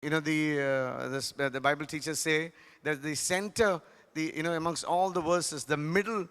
the Bible teachers say that the center, amongst all the verses, the middle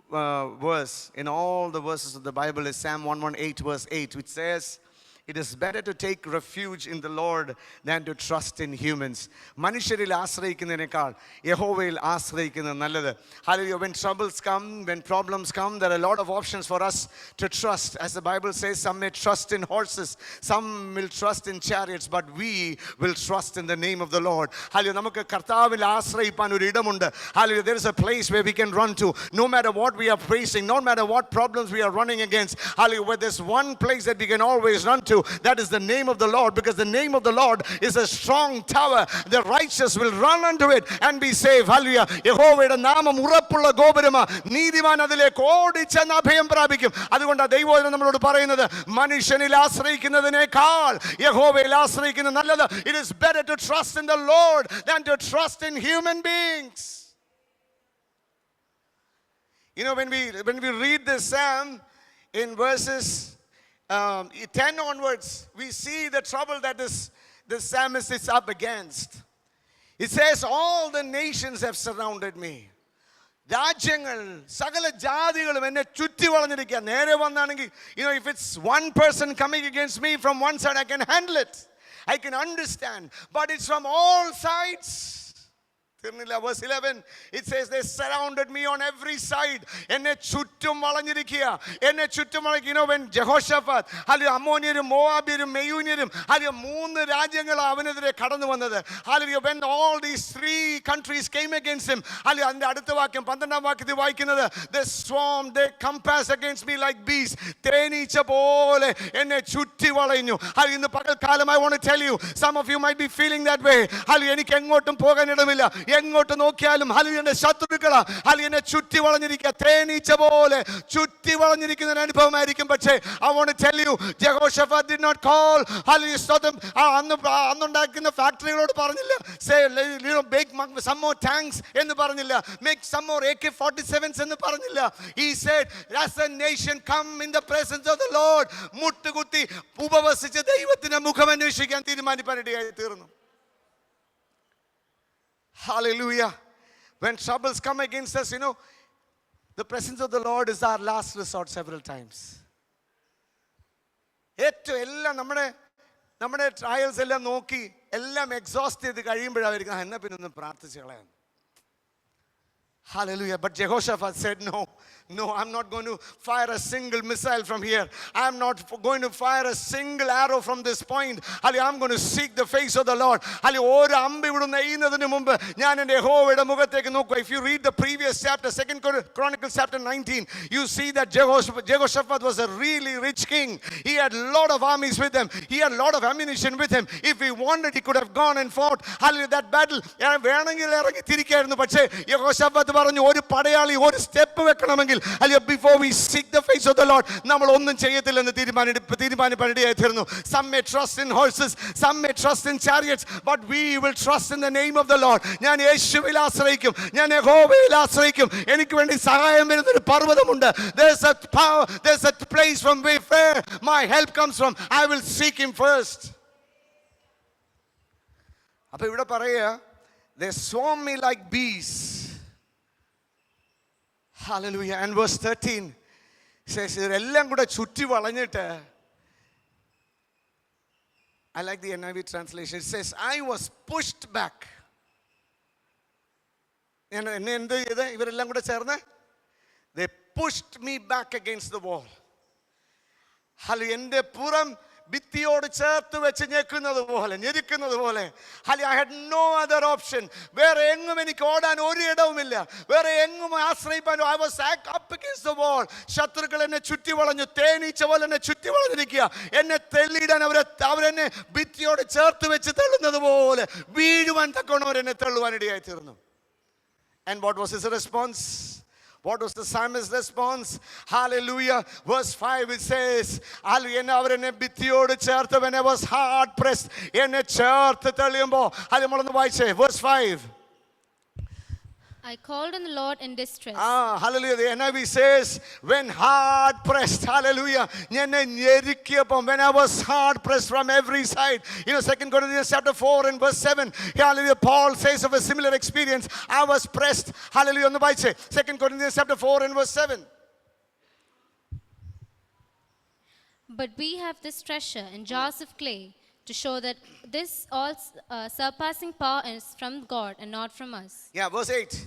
verse in all the verses of the Bible is Psalm 118 verse 8, which says, "It is better to take refuge in the Lord than to trust in humans." മനുഷ്യരിൽ ആശ്രയിക്കുന്നതിനേക്കാൾ യഹോവയിൽ ആശ്രയിക്കുന്നത് നല്ലത്. Hallelujah. When troubles come, when problems come, there are a lot of options for us to trust. As the Bible says, some may trust in horses, some will trust in chariots, but we will trust in the name of the Lord. Hallelujah. നമുക്ക് കർത്താവിൽ ആശ്രയിപ്പാൻ ഒരു ഇടമുണ്ട്. Hallelujah. There is a place where we can run to, no matter what we are facing, no matter what problems we are running against. Hallelujah. Where there's one place that we can always run to, that is the name of the Lord, because the name of the Lord is a strong tower. The righteous will run unto it and be saved. Hallelujah. യഹോവയുടെ നാമം ഉറപ്പുള്ള ഗോപുരമാ, നീതിമാൻ അതിലേക്ക് ഓടിച്ചെന്ന് അഭയം പ്രാപിക്കും. അതുകൊണ്ടാണ് ദൈവവചനം നമ്മളോട് പറയുന്നത്, മനുഷ്യനിൽ ആശ്രയിക്കുന്നതിനേക്കാൾ യഹോവയിൽ ആശ്രയിക്കുന്നത് നല്ലത്. It is better to trust in the Lord than to trust in human beings. When we read this psalm in verses 10 onwards, we see the trouble that this psalmist is up against. It says, "All the nations have surrounded me." രാജ്യങ്ങൾ, സകല ജാതികളും എന്നെ ചുറ്റി വളഞ്ഞിരിക്കുക. നേരെ വന്നാണെങ്കിൽ, if it's one person coming against me from one side, I can handle it, I can understand. But it's from all sides. Verse 11, it says, "They surrounded me on every side." എന്നെ ചുറ്റും വളഞ്ഞിരിക്കുക, എന്നെ ചുറ്റും വളഞ്ഞിരിക്കുക. When Jehoshaphat, അമ്മോന്യരും മോവാബ്യരും മെയൂന്യരും, മൂന്ന് രാജ്യങ്ങളാണ് അവനെതിരെ കടന്നു വന്നത്. When all these three countries came against him, അതിന്റെ അടുത്ത വാക്യം 12ാം വാക്യത്തിൽ വായിക്കുന്നത്, "They swarmed, they compassed against me like bees." തേനീച്ച പോലെ എന്നെ ചുറ്റി വളഞ്ഞു. ഇന്ന് പകൽക്കാലം, I want to tell you, some of you might be feeling that way. എനിക്ക് എങ്ങോട്ടും പോകാൻ ഇടമില്ല, എങ്ങോട്ട് നോക്കിയാലും എന്റെ ശത്രുക്കളാ എന്നെ ചുറ്റി വളഞ്ഞിരിക്കുക, തേനീച്ച പോലെ ചുറ്റി വളഞ്ഞിരിക്കുന്ന ഒരു അനുഭവമായിരിക്കും. പക്ഷേ I want to tell you, Jehoshaphat did not call അന്നുണ്ടാക്കുന്ന ഫാക്ടറികളോട് പറഞ്ഞില്ല, say make some more tanks എന്ന് പറഞ്ഞില്ല, make some more AK-47s എന്ന് പറഞ്ഞില്ല. He said, as a nation come in the presence of the Lord, മുട്ടുകുത്തി ഉപവസിച്ച് ദൈവത്തിന്റെ മുഖം അന്വേഷിക്കാൻ തീരുമാനിപ്പാനിടയായി തീർന്നു. Hallelujah. When troubles come against us, the presence of the Lord is our last resort several times. ഏറ്റവും എല്ലാം നമ്മുടെ ട്രയൽസ് എല്ലാം നോക്കി എല്ലാം എക്സോസ്റ്റ് ചെയ്ത് കഴിയുമ്പോഴായിരിക്കും എന്നാ പിന്നെ ഒന്ന് പ്രാർത്ഥിച്ചു കളയാൻ. Hallelujah. But Jehoshaphat said, no, I'm not going to fire a single missile from here. I'm not going to fire a single arrow from this point. I'm going to seek the face of the Lord. If you read the previous chapter, 2 Chronicles chapter 19, you see that Jehoshaphat was a really rich king. He had a lot of armies with him. He had a lot of ammunition with him. If he wanted, he could have gone and fought that battle. Jehoshaphat പറഞ്ഞു, ഒരു പടയാളി ഒരു step വെക്കണമെങ്കിൽ, before we seek the face of the Lord, നമ്മൾ ഒന്നും ചെയ്യത്തില്ലെന്ന് തീരുമാനിപ്പാനിടയായി തീർന്നു. Some may trust in horses, some may trust in chariots, but we will trust in the name of the Lord. ഞാൻ യേശുവിൽ ആശ്രയിക്കും, ഞാൻ യഹോവയിൽ ആശ്രയിക്കും. എനിക്ക് വേണ്ടി സഹായം വരുന്ന ഒരു പർവ്വതമുണ്ട്. There's a power, there's a place from where my help comes from. I will seek him first. അപ്പോൾ ഇവിടെ പറയുക, they swarm me like bees. Hallelujah. And verse 13 says, ഇവരെല്ലാം കൂടെ ചുറ്റി വളഞ്ഞിട്ട്, I like the NIV translation. It says, I was pushed back. എന്നെ എന്ത് ചെയ്ത് ഇവരെല്ലാം കൂടെ ചേർന്ന്, they pushed me back against the wall. എൻ്റെ പുറം ഭിത്തിയോട് ചേർത്ത് വെച്ച് ഞെരിക്കുന്നത് പോലെ. I had no other option. വേറെ എങ്ങും എനിക്ക് ഓടാൻ ഒരു ഇടവുമില്ല, വേറെ എങ്ങും ആശ്രയിപ്പാൻ. I was up against the wall. ശത്രുക്കൾ എന്നെ ചുറ്റി വളഞ്ഞു, തേനീച്ച പോലെ എന്നെ ചുറ്റി വളഞ്ഞിരിക്കുക. എന്നെ തെള്ളിയിടാൻ അവരെന്നെ ഭിത്തിയോട് ചേർത്ത് വെച്ച് തള്ളുന്നത് പോലെ വീഴുവാൻ തക്കവണ്ണം അവരെന്നെ തള്ളുവാനിടയായി തീർന്നു. And what was his response? What was the psalmist's response? Hallelujah. Verse 5, it says, when I was hard pressed, verse 5. I called on the Lord in distress. Hallelujah. The NIV says, when hard pressed, hallelujah. When I was hard pressed from every side. 2 Corinthians chapter 4 and verse 7. Hallelujah. Paul says of a similar experience. I was pressed. Hallelujah. On the Bible, 2 Corinthians chapter 4 and verse 7. But we have this treasure in jars of clay to show that this all surpassing power is from God and not from us. Yeah, verse 8.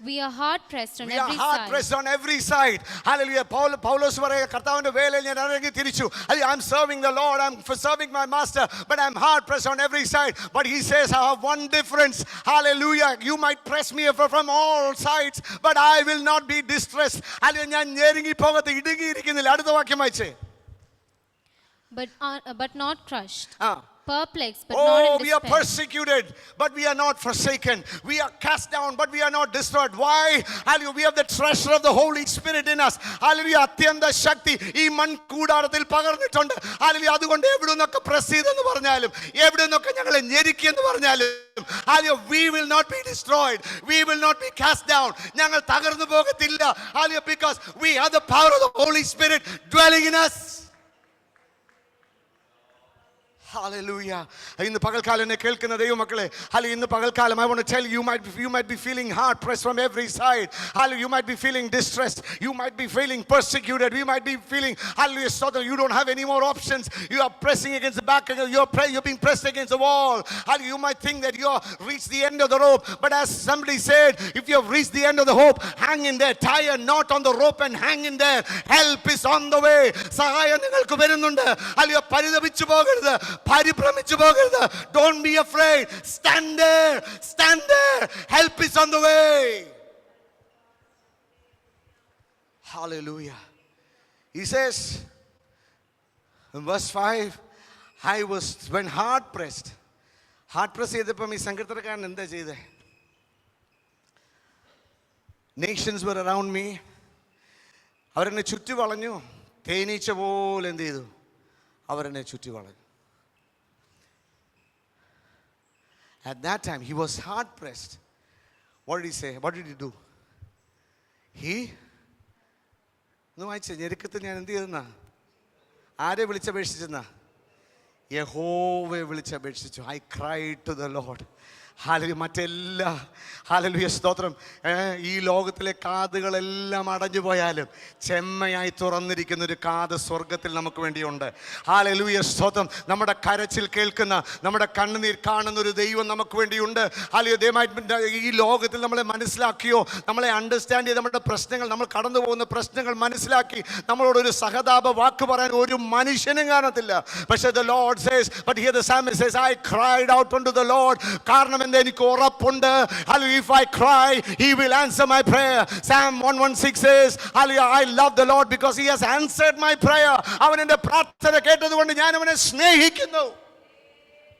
We are hard pressed on We are every hard side. pressed on every side. Hallelujah. Paulos പറയുക കർത്താവിന്റെ വേലയിൽ ഞാൻ ഇറങ്ങി തിരിച്ചു. I'm serving the Lord. I'm serving my master. But I'm hard pressed on every side. But he says I have one difference. Hallelujah. You might press me from all sides. But I will not be distressed. Hallelujah. ഞാൻ ഞെരുങ്ങി പോകാതെ ഇടുങ്ങിയിരിക്കുന്നില്ല. അടുത്ത വാക്യം വായിച്ചേ. But not crushed. Perplexed, but not in Oh, despair. we are persecuted, but we are not forsaken. We are cast down, but we are not destroyed. Why? Hallelujah. We have the treasure of the Holy Spirit in us. Hallelujah. അത്യന്ത ശക്തി ഈ മൺകൂടാരത്തിൽ പകർന്നിട്ടുണ്ട്. Hallelujah. അതുകൊണ്ട് എവിടുന്നൊക്കെ press ചെയ്തെന്ന് പറഞ്ഞാലും എവിടുന്നൊക്കെ ഞങ്ങളെ ഞെരുക്കി എന്ന് പറഞ്ഞാലും Hallelujah. We will not be destroyed. We will not be cast down. ഞങ്ങൾ തകർന്നു പോകത്തില്ല. Hallelujah. Because we have the power of the Holy Spirit dwelling in us. Hallelujah. ഇന്ന് പകൽക്കാലം എന്നെ കേൾക്കുന്ന ദൈവമക്കളെ, hallelujah, ഇന്ന് പകൽക്കാലം I want to tell you, you might be feeling hard pressed from every side. Hallelujah, you might be feeling distressed. You might be feeling persecuted. You might be feeling, hallelujah, so that you don't have any more options. You are pressing against the back. You're being pressed against the wall. Hallelujah, you might think that you have reached the end of the rope. But as somebody said, if you have reached the end of the rope, hang in there. Tie a knot on the rope and hang in there. Help is on the way. സഹായം നിങ്ങൾക്ക് വരുന്നുണ്ട്. Hallelujah, പരിതപിച്ചു പോകരുത്. പരിഭ്രമിച്ചു പോകരുത്. Don't be afraid. Stand there. Stand there. Help is on the way. Hallelujah. He says in verse 5, I was when hard pressed. Hard pressed ചെയ്തപ്പോൾ ഈ സങ്കീർത്തനക്കാരൻ എന്താ ചെയ്തേ? Nations were around me. അവരെന്നെ ചുറ്റി വളഞ്ഞു. തേനീച്ച പോലെ എന്ത് ചെയ്തു? അവരെന്നെ ചുറ്റി വളഞ്ഞു. At that time, he was hard pressed. What did he say? What did he do? ഒന്ന് വായിച്ചേ, ഞെരുക്കത്തിൽ ഞാൻ എന്ത് ചെയ്തെന്നാ? ആരെ വിളിച്ചപേക്ഷിച്ചെന്നാ? യഹോവയെ വിളിച്ചപേക്ഷിച്ചു. I cried to the Lord. Hallelujah. മറ്റെല്ലാ ഹല്ലേലൂയ സ്തോത്രം ഈ ലോകത്തിലെ കാതുകളെല്ലാം അടഞ്ഞു പോയാലും ചെമ്മയായി തുറന്നിരിക്കുന്ന ഒരു കാത് സ്വർഗത്തിൽ നമുക്ക് വേണ്ടിയുണ്ട്. ഹല്ലേലൂയ സ്തോത്രം. നമ്മുടെ കരച്ചിൽ കേൾക്കുന്ന, നമ്മുടെ കണ്ണുനീർ കാണുന്ന ഒരു ദൈവം നമുക്ക് വേണ്ടിയുണ്ട്. ഹല്ലേലൂയ. ഈ ലോകത്തിൽ നമ്മളെ മനസ്സിലാക്കിയോ, നമ്മളെ അണ്ടർസ്റ്റാൻഡ് ചെയ്ത് നമ്മുടെ പ്രശ്നങ്ങൾ, നമ്മൾ കടന്നു പോകുന്ന പ്രശ്നങ്ങൾ മനസ്സിലാക്കി നമ്മളോടൊരു സഹതാപ വാക്ക് പറയാൻ ഒരു മനുഷ്യനും കാണത്തില്ല. പക്ഷേ the Lord says, but here the psalmist says, I cried out unto the Lord. കാരണം എന്താ? എനിക്ക് ഉറപ്പുണ്ട്. Hallelujah, if I cry, he will answer my prayer. Psalm 116 says, hallelujah, I love the Lord because he has answered my prayer. അവൻ എൻ്റെ പ്രാർത്ഥന കേട്ടതുകൊണ്ട് ഞാൻ അവനെ സ്നേഹിക്കുന്നു.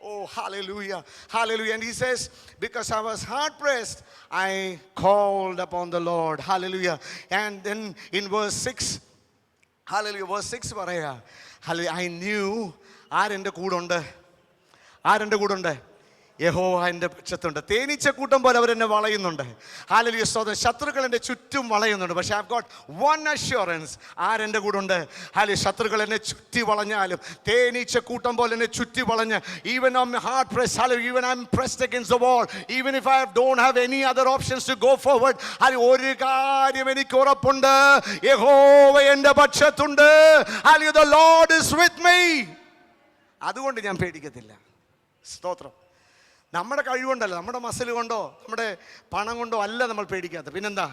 Oh, hallelujah, hallelujah. And he says, because I was hard pressed, I called upon the Lord. Hallelujah. And then in verse 6, hallelujah, verse 6 പറയാ, hallelujah, I knew ആരെൻ്റെ കൂടുണ്ട്? ആരെൻ്റെ കൂടുണ്ട്? യഹോവ എൻ്റെ പക്ഷത്തുണ്ട്. തേനീച്ച കൂട്ടം പോലെ അവരെന്നെ വളയുന്നുണ്ട്. ഹല്ലേലൂയ സ്തോത്രം. ശത്രുക്കൾ എൻ്റെ ചുറ്റും വളയുന്നുണ്ട്. പക്ഷേ I've got one assurance. ആരെൻ്റെ കൂടെ ഉണ്ട്? ഹല്ലേലൂയ. ശത്രുക്കൾ എന്നെ ചുറ്റി വളഞ്ഞാലും തേനീച്ച കൂട്ടം പോലെ എന്നെ ചുറ്റി വളഞ്ഞ്, even I'm hard pressed, hallelujah, even I'm pressed against the wall, even if I don't have any other options to go forward, hallelujah, ഒരു കാര്യം എനിക്ക് ഉറപ്പുണ്ട്. യഹോവ എൻ്റെ പക്ഷത്തുണ്ട്. Hallelujah, the Lord is with me. അതുകൊണ്ട് ഞാൻ പേടിക്കത്തില്ല. സ്തോത്രം. നമ്മുടെ കഴിവുണ്ടല്ലോ, നമ്മുടെ മസിൽ കൊണ്ടോ നമ്മുടെ പണം കൊണ്ടോ അല്ല നമ്മൾ പേടിക്കാത്ത. പിന്നെന്താ?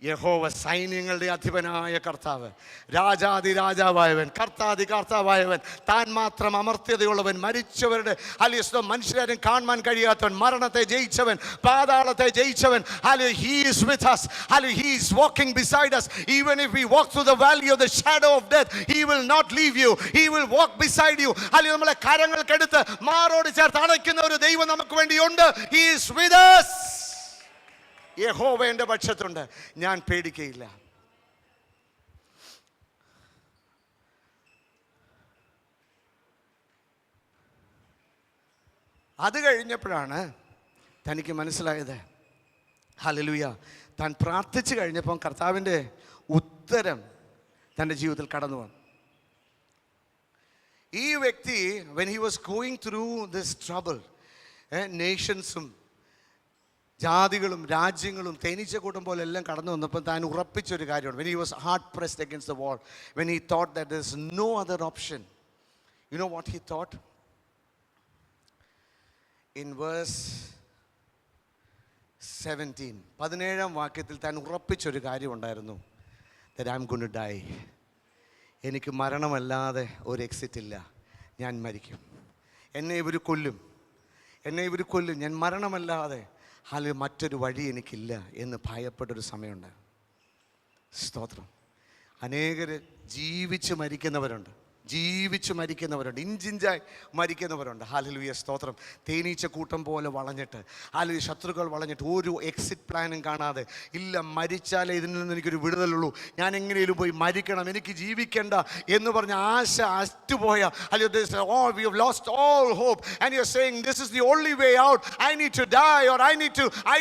യഹോവ സൈന്യങ്ങളുടെ അധിപനായ കർത്താവ്, രാജാതിരാജാവായവൻ, കർത്താതികർത്താവായവൻ, താൻ മാത്രം അമർത്യതയുള്ളവൻ, മരിച്ചവരുടെ ഹല്ലേലൂയ മനുഷ്യരും കാണാൻ കഴിയാത്തവൻ, മരണത്തെ ജയിച്ചവൻ, പാതാളത്തെ ജയിച്ചവൻ. Hallelujah, he is with us. Hallelujah, he is walking beside us. Even if we walk through the valley of the shadow of death, he will not leave you. He will walk beside you. Hallelujah, നമ്മളെ കരങ്ങൾക്കെടുത്ത് മാറോട് ചേർത്ത് അണയ്ക്കുന്ന ഒരു ദൈവം നമുക്ക് വേണ്ടിയുണ്ട്. He is with us. യഹോവ എൻ്റെ പക്ഷത്തുണ്ട്, ഞാൻ പേടിക്കയില്ല. അത് കഴിഞ്ഞപ്പോഴാണ് തനിക്ക് മനസ്സിലായത്, ഹല്ലേലൂയ. താൻ പ്രാർത്ഥിച്ചു കഴിഞ്ഞപ്പം കർത്താവിൻ്റെ ഉത്തരം തൻ്റെ ജീവിതത്തിൽ കടന്നു വന്നു. ഈ വ്യക്തി when he was going through this trouble, നേഷൻസും ജാതികളും രാജ്യങ്ങളും തേനീച്ച കൂട്ടം പോലെ എല്ലാം കടന്നു വന്നപ്പോൾ താൻ ഉറപ്പിച്ചൊരു കാര്യമാണ്. when he was hard pressed against the wall, when he thought that there is no other option, you know what he thought? In verse 17, 17-ാം വാക്യത്തിൽ താൻ ഉറപ്പിച്ചൊരു കാര്യമുണ്ടായിരുന്നു. that I am going to die. എനിക്ക് മരണമല്ലാതെ ഒരു എക്സിറ്റ് ഇല്ല, ഞാൻ മരിക്കും, എന്നെ ഇവർ കൊല്ലും, ഞാൻ മരണമല്ലാതെ മറ്റൊരു വഴി എനിക്കില്ല എന്ന് ഭയപ്പെട്ടൊരു സമയമുണ്ട്. സ്തോത്രം. അനേകർ ജീവിച്ച് മരിക്കുന്നവരുണ്ട്, ഇഞ്ചിഞ്ചായി മരിക്കുന്നവരുണ്ട്. ഹല്ലേലൂയ, സ്തോത്രം. തേനീച്ച കൂട്ടം പോലെ വളഞ്ഞിട്ട്, ഹല്ലേലൂയ, ശത്രുക്കൾ വളഞ്ഞിട്ട് ഒരു എക്സിറ്റ് പ്ലാനും കാണാതെ, ഇല്ല മരിച്ചാലേ ഇതിൽ നിന്ന് എനിക്കൊരു വിടുതലുള്ളൂ, ഞാൻ എങ്ങനെയും പോയി മരിക്കണം, എനിക്ക് ജീവിക്കണ്ട എന്ന് പറഞ്ഞ ആശ അറ്റുപോയ, we have lost all hope and you're saying this is the only way out, I need to die or I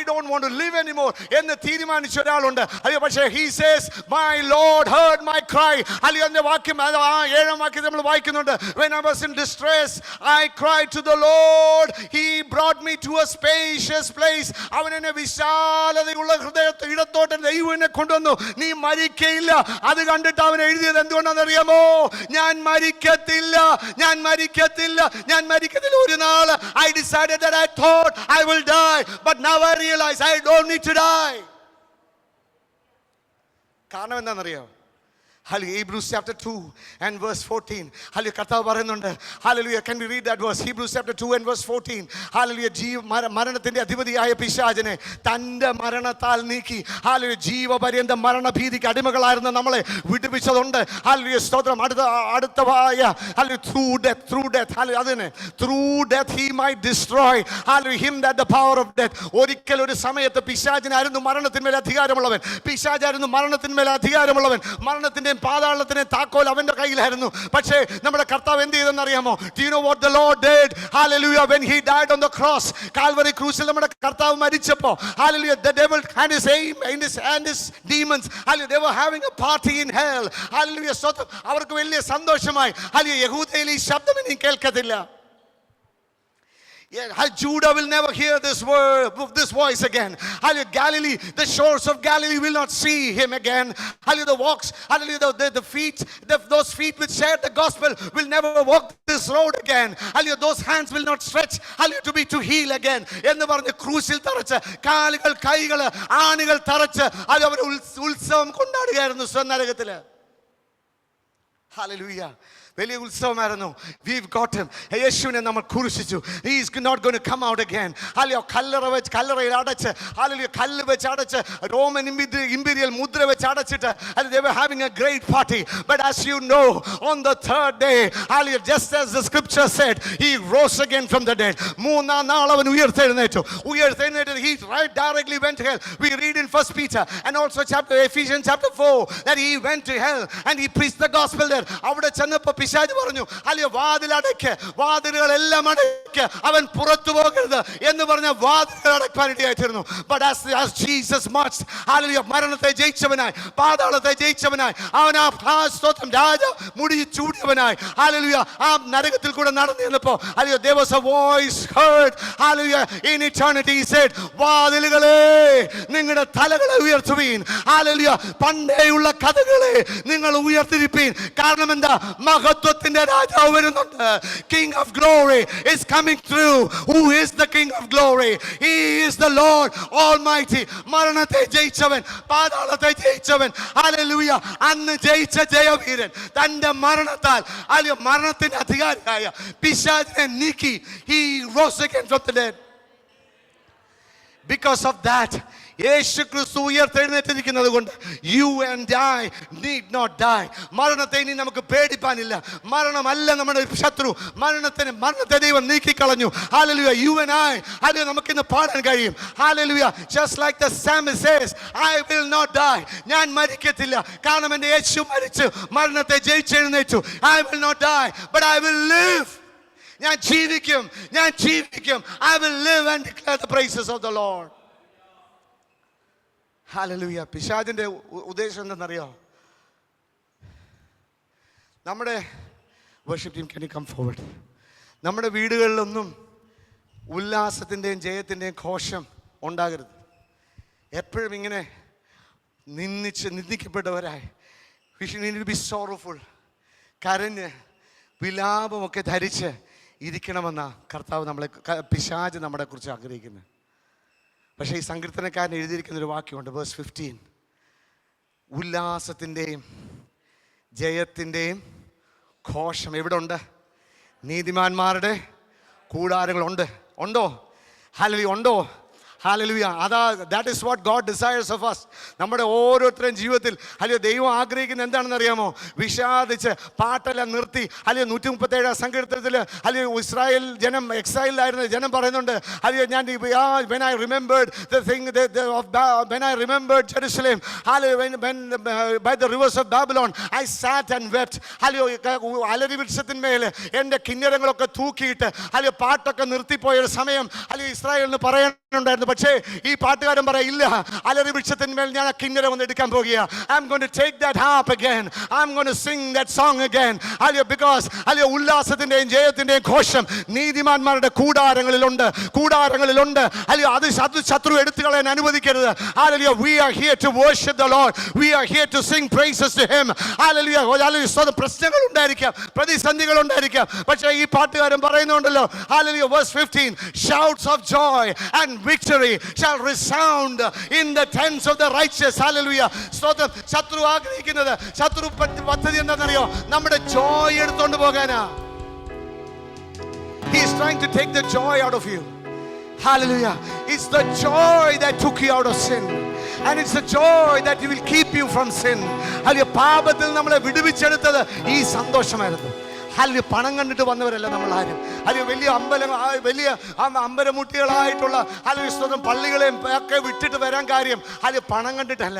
don't want to live anymore എന്ന് തീരുമാനിച്ച ഒരാളുണ്ട്. പക്ഷേ he says my Lord heard my cry. Hallelujah. വാക്യം 7-ാം വാക്യം നമ്മൾ വായിക്കുന്നുണ്ട്. when I was in distress I cried to the Lord, he brought me to a spacious place. അവൻ എന്നെ വിശാലതയുള്ള ഹൃദയത്തോടെ ഇടത്തോട്ട് ദൈവം എന്നെ കൊണ്ടുവന്നു. നീ മരിക്കയില്ല. അത് കണ്ടിട്ട് അവൻ എഴുതിയത് എന്തുകൊണ്ടാണെന്നറിയാമോ? ഞാൻ മരിക്കത്തില്ല. ഒരു നാൾ I decided that I thought I will die, but now I realize I don't need to die. കാരണം എന്താണെന്നറിയാമോ? Hallelujah. Hebrews chapter 2 and verse 14. Hallelujah. കർത്താവ് പറയുന്നുണ്ട്. Hallelujah. Can we read that verse? Hebrews chapter 2 and verse 14. Hallelujah. മരണത്തിന്റെ അധിപതിയായ പിശാചിനെ തൻ്റെ മരണത്താൽ നീക്കി, hallelujah, ജീവപര്യന്ത മരണഭീതിക്ക് അടിമകളായിരുന്ന നമ്മളെ വിടുവിച്ചതുണ്ട്. Hallelujah, സ്തോത്രം. അടുത്തവായ through death. Hallelujah. അതിനെ through death he might destroy, hallelujah, him that the power of death. ഒരിക്കൽ ഒരു സമയത്ത് പിശാചിനായിരുന്നു മരണത്തിന്മേൽ അധികാരമുള്ളവൻ. മരണത്തിന്റെ പാതാളത്തിന്റെ താക്കോൽ അവന്റെ കയ്യിലായിരുന്നു. പക്ഷേ നമ്മുടെ കർത്താവ് എന്ത് ചെയ്തെന്ന് അറിയാമോ? Do you know what the Lord did? Hallelujah. When he died on the cross, Calvary ക്രൂശിൽ നമ്മുടെ കർത്താവ് മരിച്ചപ്പോൾ, hallelujah, the devil had his aim and his demons, hallelujah, they were having a party in hell. Hallelujah. അവർക്ക് വലിയ സന്തോഷമായി. hallelujah, യഹൂദയിൽ ഈ ശബ്ദം ഇനി കേൾക്കത്തില്ല. Judah will never hear this voice again. Hallelujah. Galilee, the shores of Galilee will not see him again. Hallelujah. The walks, hallelujah, the feet, those feet which shared the gospel will never walk this road again. Hallelujah. Those hands will not stretch, hallelujah, to heal again. എന്ന് പറഞ്ഞ് ക്രൂശിൽ തറച്ച് കാലുകൾ കൈകൾ ആണികൾ തറച്ച് അവർ ഉത്സവം കൊണ്ടാടുകയായിരുന്നു സ്വനരകത്തില്. Hallelujah. വലിയ ഉത്സവമായിരുന്നു. We've got him. യേശുവിനെ നമ്മൾ ക്രൂശിച്ചു. He is not going to come out again. Hallelujah. കല്ലറയിൽ അടച്ച്, ഹല്ലേലൂയ, കല്ല് വെച്ച് അടച്ച്, റോമൻ ഇമ്പീരിയൽ മുദ്ര വെച്ച് അടച്ചിട്ട്, they were having a great party. But as you know, on the third day, hallelujah, just as the scripture said, he rose again from the dead. മൂന്നാം നാൾ അവൻ ഉയർത്തെഴുന്നേറ്റു. He directly went to hell. We read in 1 Peter and also Ephesians chapter 4 that he went to hell and he preached the gospel there. അവിടെ ചെന്നപ്പോൾ പിശാച് പറഞ്ഞു, അല്ലയോ, വാതിലുകളെല്ലാം അടയ്ക്ക്, അവൻ പുറത്തു പോകരുത് എന്ന് പറഞ്ഞ വാതിലുകൾ അടയ്ക്കാനിടയായിത്തീർന്നു. But as Jesus marched, hallelujah, മരണത്തെ ജയിച്ചവനായി, പാതാളത്തെ ജയിച്ചവനായി, അവൻ ആ സ്തോത്രം രാജ മുടി ചൂടിയവനായി, hallelujah, ആ നരകത്തിൽ കൂടെ നടന്നു ചെന്നപ്പോൾ, hallelujah, there was a voice heard, hallelujah, in eternity. He said, വാതിലുകളെ നിങ്ങളുടെ തലകളെ ഉയർത്തുവീൻ, hallelujah, പണ്ടേയുള്ള കഥകളെ നിങ്ങൾ ഉയർത്തിരിപ്പീൻ. കാരണം എന്താ? മഹത്വത്തിന്റെ രാജാവ് വരുന്നുണ്ട്. King of glory is coming through. Who is the King of glory? He is the Lord Almighty. മരണത്തെ ജയിച്ചവൻ, പാതാളത്തെ ജയിച്ചവൻ, ഹല്ലേലൂയ, അന്ന് ജയിച്ച ജയവീരൻ തന്റെ മരണത്താൽ, ഹല്ലേലൂയ, മരണത്തിന്റെ അധികാരിയായ പിശാചിനെ നീക്കി. He rose again from the dead. Because of that, യേശു ക്രിസ്തു ഉയർത്തെഴുന്നേറ്റിരിക്കുന്നത് കൊണ്ട് you and I need not die. മരണത്തെ ഇനി നമുക്ക് പേടിപ്പാനില്ല. മരണമല്ല നമ്മുടെ ശത്രു. മരണത്തെ ദൈവം നീക്കിക്കളഞ്ഞു. Hallelujah. You and I, hallelujah, നമുക്ക് ഇന്ന് പാടാൻ കഴിയും. Hallelujah. Just like the psalmist says, I will not die. ഞാൻ മരിക്കത്തില്ല. കാരണം എൻ്റെ യേശു മരിച്ചു, മരണത്തെ ജയിച്ചെഴുന്നേറ്റു. I will not die, but I will live. ഞാൻ ജീവിക്കും. I will live and declare the praises of the Lord. Hallelujah. പിശാചിൻ്റെ ഉദ്ദേശം എന്തെന്നറിയോ? നമ്മുടെ worship team, can you come forward? നമ്മുടെ വീടുകളിലൊന്നും ഉല്ലാസത്തിൻ്റെയും ജയത്തിൻ്റെയും ഘോഷം ഉണ്ടാകരുത്. എപ്പോഴും ഇങ്ങനെ നിന്ദിക്കപ്പെട്ടവരായി, we need to be sorrowful, കരഞ്ഞ് വിലാപമൊക്കെ ധരിച്ച് ഇരിക്കണമെന്ന കർത്താവ് പിശാച് നമ്മളെ കുറിച്ച് ആഗ്രഹിക്കുന്നത്. പക്ഷേ ഈ സങ്കീർത്തനക്കാരൻ എഴുതിയിരിക്കുന്ന ഒരു വാക്യമുണ്ട്, വേഴ്സ് 15. ഉല്ലാസത്തിൻ്റെയും ജയത്തിൻ്റെയും ഘോഷം എവിടെ ഉണ്ട്? നീതിമാന്മാരുടെ കൂടാരങ്ങളുണ്ട്. ഉണ്ടോ? ഹല്ലേലൂയ. ഉണ്ടോ? Hallelujah. that is what God desires of us. നമ്മുടെ ഓരോരുത്തരുടെയും ജീവിതത്തിൽ ദൈവം ആഗ്രഹിക്കുന്ന എന്താണെന്ന് അറിയാമോ? വിഷാദിച്ച് പാട്ടെല്ലാം നിർത്തി. 137 സങ്കീർത്തനത്തിൽ ഇസ്രായേൽ ജനം എക്സൈലിലായിരുന്ന ജനം പറയുന്നുണ്ട്, ഞാൻ when I remembered the thing when I remembered Jerusalem, by the rivers of Babylon, I sat and wept. അലരി വൃക്ഷത്തിന്മേൽ എൻ്റെ കിന്നരങ്ങളൊക്കെ തൂക്കിയിട്ട് പാട്ടൊക്കെ നിർത്തിപ്പോയൊരു സമയം ഇസ്രായേലിന് പറയാനുണ്ടായിരുന്നു. പക്ഷേ ഈ പാട്ടുകാരൻ പറയില്ല, അലരി വൃക്ഷത്തിന്മേൽ ഞാൻ ആ കിന്നരം ഒന്ന് എടുക്കാൻ പോകുക. I'm going to take that harp again. I'm going to sing that song again. Because ഉല്ലാസത്തിന്റെയും ജയത്തിന്റെയും ഘോഷം നീതിമാന്മാരുടെ കൂടാരങ്ങളിലുണ്ട്. അത് ശത്രു എടുത്തു കളയാൻ അനുവദിക്കരുത്. We are here to worship the Lord. We are here to sing praises to him. പ്രശ്നങ്ങൾ ഉണ്ടായിരിക്കാം, പ്രതിസന്ധികൾ ഉണ്ടായിരിക്കാം. പക്ഷേ ഈ പാട്ടുകാരൻ പറയുന്നുണ്ടല്ലോ, verse 15, shouts of joy and victory shall resound in the tents of the righteous. Hallelujah. ശത്രു ആഗ്രഹിക്കുന്നത്, ശത്രു പദ്ധതി എന്താണെന്നറിയോ? നമ്മുടെ ജോയ് എടുത്തോണ്ട് പോകാനാ. He is trying to take the joy out of you. Hallelujah. It's the joy that took you out of sin, and it's the joy that will keep you from sin. പാപത്തിൽ നമ്മളെ വിടുവിച്ചെടുത്തത് ഈ സന്തോഷമായിരുന്നു. പണം കണ്ടിട്ട് വന്നവരല്ല നമ്മളാരും. വലിയ അമ്പലമുട്ടികളായിട്ടുള്ള പള്ളികളെയും ഒക്കെ വിട്ടിട്ട് വരാൻ കാര്യം പണം കണ്ടിട്ടല്ല,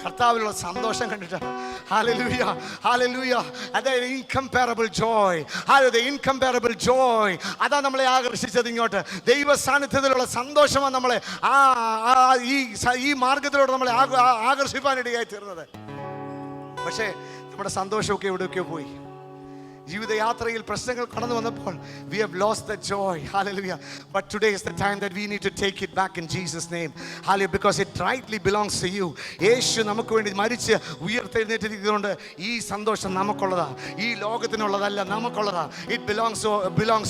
കർത്താവിലുള്ള സന്തോഷം കണ്ടിട്ടാണ്. Hallelujah, hallelujah. അതായത് ഇൻകംപാരബിൾ ജോയ്. the incomparable joy അതാ നമ്മളെ ആകർഷിച്ചത് ഇങ്ങോട്ട്. ദൈവ സാന്നിധ്യത്തിലുള്ള സന്തോഷമാണ് നമ്മളെ ഈ മാർഗത്തിലൂടെ നമ്മളെ ആകർഷിക്കാനിടയായി തീർന്നത്. പക്ഷേ നമ്മുടെ സന്തോഷമൊക്കെ എവിടെയൊക്കെയോ പോയി. ജീവിതയാത്രയിൽ പ്രശ്നങ്ങൾ കടന്നു വന്നപ്പോൾ we have lost the joy. Hallelujah. But today is the time that we need to take it back in Jesus name. Hallelujah. Because it rightly belongs to you. യേശു നമുക്ക് വേണ്ടി മരിച്ച് ഉയർത്തെഴുന്നേറ്റിരിക്കുന്നതുകൊണ്ട് ഈ സന്തോഷം നമുക്കുള്ളതാ, ഈ ലോകത്തിനുള്ളതല്ല, നമുക്കുള്ളതാ. It belongs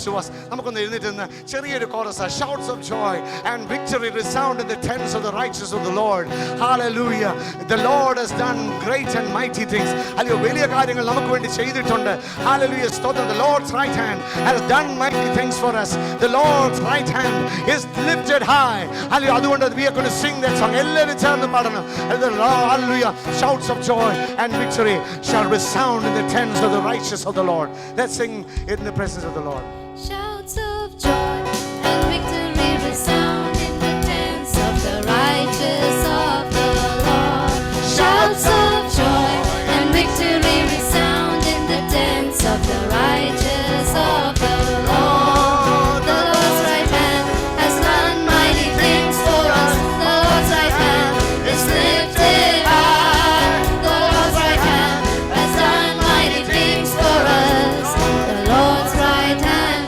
to us. നമുക്കൊന്ന് എഴുന്നേറ്റ് നിന്ന് ചെറിയൊരു chorus, shouts of joy and victory resound in the tents of the righteous of the Lord. Hallelujah. The Lord has done great and mighty things. വലിയ കാര്യങ്ങൾ നമുക്ക് വേണ്ടി ചെയ്തിട്ടുണ്ട്. Hallelujah. The Lord's right hand has done mighty things for us. The Lord's right hand is lifted high. Hallelujah. We are going to sing that song. Ellarum ചേർന്ന് പാടണം. Hallelujah. Shouts of joy and victory shall resound in the tents of the righteous of the Lord. Let's sing in the presence of the Lord. Shouts of joy and victory resound in the tents of the righteous of the Lord. Shouts of joy and victory resound in the tents of the righteous of the Lord. The Lord's right hand has done mighty things for us. The Lord's right hand is lifted high. The Lord's right hand has done mighty things for us. The Lord's right hand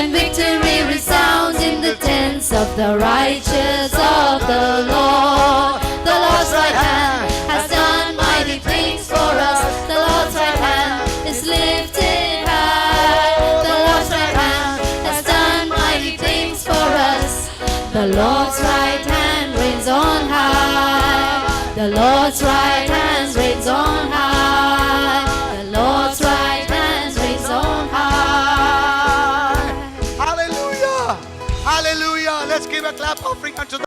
and victory resounds in the tents of the righteous of the Lord. The Lord's right hand has done mighty things for us. The Lord's right hand is lifted high. The Lord's right hand has done mighty things for us. The Lord's right hand reigns on high. The Lord's right hand reigns on high.